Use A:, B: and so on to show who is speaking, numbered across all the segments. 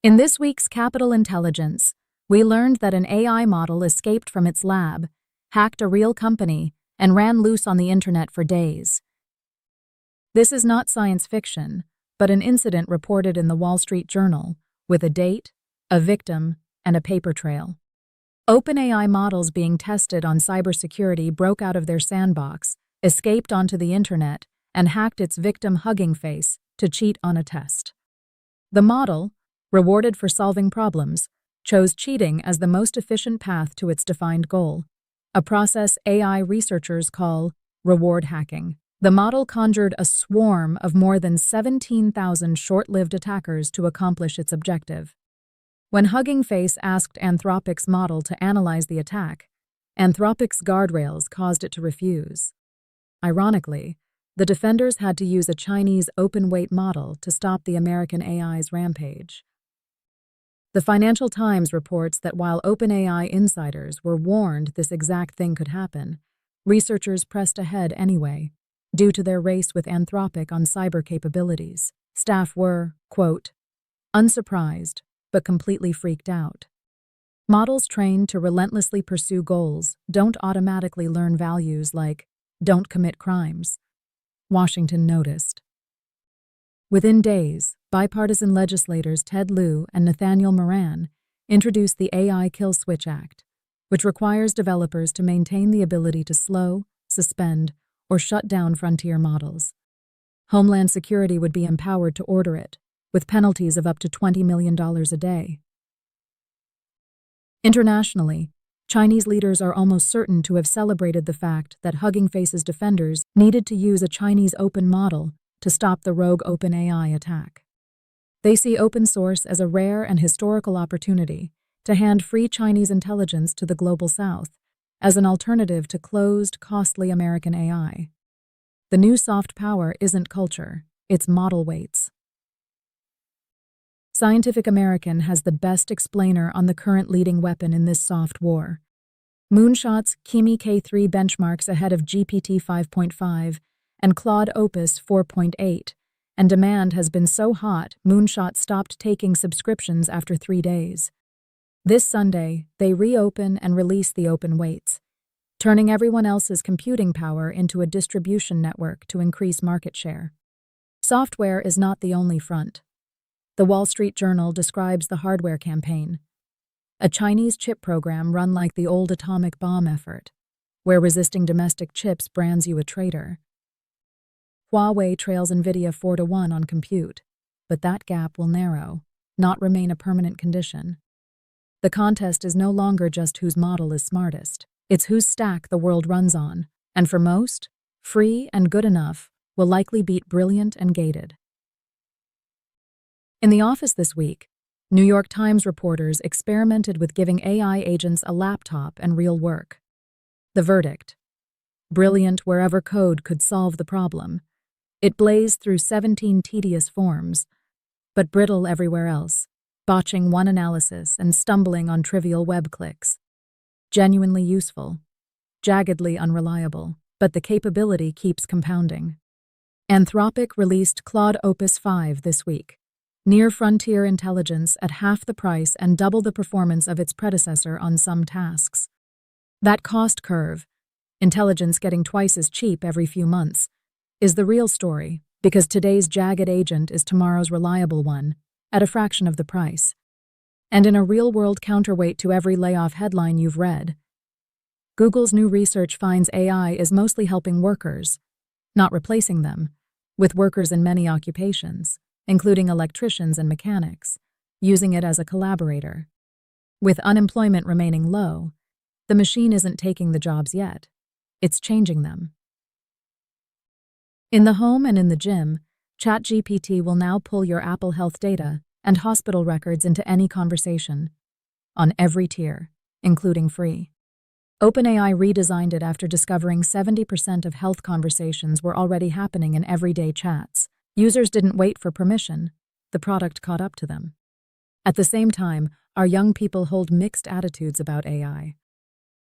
A: In this week's Capital Intelligence, we learned that an AI model escaped from its lab, hacked a real company, and ran loose on the internet for days. This is not science fiction, but an incident reported in the Wall Street Journal, with a date, a victim, and a paper trail. OpenAI models being tested on cybersecurity broke out of their sandbox, escaped onto the internet, and hacked its victim Hugging Face to cheat on a test. The model, rewarded for solving problems, chose cheating as the most efficient path to its defined goal, a process AI researchers call reward hacking. The model conjured a swarm of more than 17,000 short-lived attackers to accomplish its objective. When Hugging Face asked Anthropic's model to analyze the attack, Anthropic's guardrails caused it to refuse. Ironically, the defenders had to use a Chinese open-weight model to stop the American AI's rampage. The Financial Times reports that while OpenAI insiders were warned this exact thing could happen, researchers pressed ahead anyway, due to their race with Anthropic on cyber capabilities. Staff were, quote, unsurprised, but completely freaked out. Models trained to relentlessly pursue goals don't automatically learn values like, don't commit crimes. Washington noticed. Within days, bipartisan legislators Ted Lieu and Nathaniel Moran introduced the AI Kill Switch Act, which requires developers to maintain the ability to slow, suspend, or shut down frontier models. Homeland Security would be empowered to order it, with penalties of up to $20 million a day. Internationally, Chinese leaders are almost certain to have celebrated the fact that Hugging Face's defenders needed to use a Chinese open model to stop the rogue OpenAI attack. They see open source as a rare and historical opportunity to hand free Chinese intelligence to the global South as an alternative to closed, costly American AI. The new soft power isn't culture, it's model weights. Scientific American has the best explainer on the current leading weapon in this soft war. Moonshot's Kimi K3 benchmarks ahead of GPT 5.5 and Claude Opus 4.8, and demand has been so hot Moonshot stopped taking subscriptions after 3 days. This Sunday, they reopen and release the open weights, turning everyone else's computing power into a distribution network to increase market share. Software is not the only front. The Wall Street Journal describes the hardware campaign, a Chinese chip program run like the old atomic bomb effort, where resisting domestic chips brands you a traitor. Huawei trails NVIDIA 4-1 on compute, but that gap will narrow, not remain a permanent condition. The contest is no longer just whose model is smartest, it's whose stack the world runs on, and for most, free and good enough will likely beat brilliant and gated. In the office this week, New York Times reporters experimented with giving AI agents a laptop and real work. The verdict: brilliant wherever code could solve the problem. It blazed through 17 tedious forms, but brittle everywhere else, botching one analysis and stumbling on trivial web clicks. Genuinely useful, jaggedly unreliable, but the capability keeps compounding. Anthropic released Claude Opus 5 this week, near-frontier intelligence at half the price and double the performance of its predecessor on some tasks. That cost curve, intelligence getting twice as cheap every few months, is the real story, because today's jagged agent is tomorrow's reliable one, at a fraction of the price. And in a real-world counterweight to every layoff headline you've read. Google's new research finds AI is mostly helping workers, not replacing them, with workers in many occupations, including electricians and mechanics, using it as a collaborator. With unemployment remaining low, the machine isn't taking the jobs yet, it's changing them. In the home and in the gym, ChatGPT will now pull your Apple Health data and hospital records into any conversation, on every tier, including free. OpenAI redesigned it after discovering 70% of health conversations were already happening in everyday chats. Users didn't wait for permission, the product caught up to them. At the same time, our young people hold mixed attitudes about AI.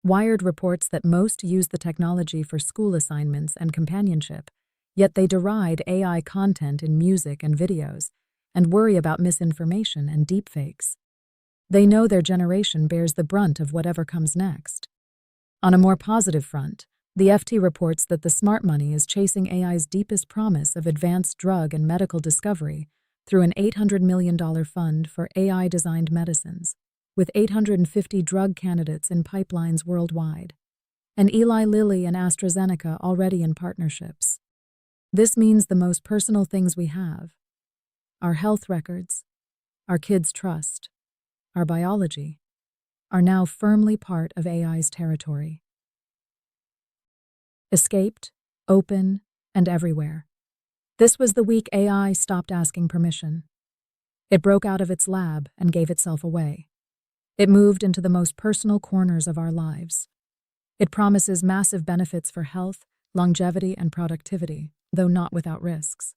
A: Wired reports that most use the technology for school assignments and companionship, yet they deride AI content in music and videos, and worry about misinformation and deepfakes. They know their generation bears the brunt of whatever comes next. On a more positive front, the FT reports that the smart money is chasing AI's deepest promise of advanced drug and medical discovery through an $800 million fund for AI-designed medicines, with 850 drug candidates in pipelines worldwide, and Eli Lilly and AstraZeneca already in partnerships. This means the most personal things we have, our health records, our kids' trust, our biology, are now firmly part of AI's territory. Escaped, open, and everywhere. This was the week AI stopped asking permission. It broke out of its lab and gave itself away. It moved into the most personal corners of our lives. It promises massive benefits for health, longevity, and productivity, though not without risks.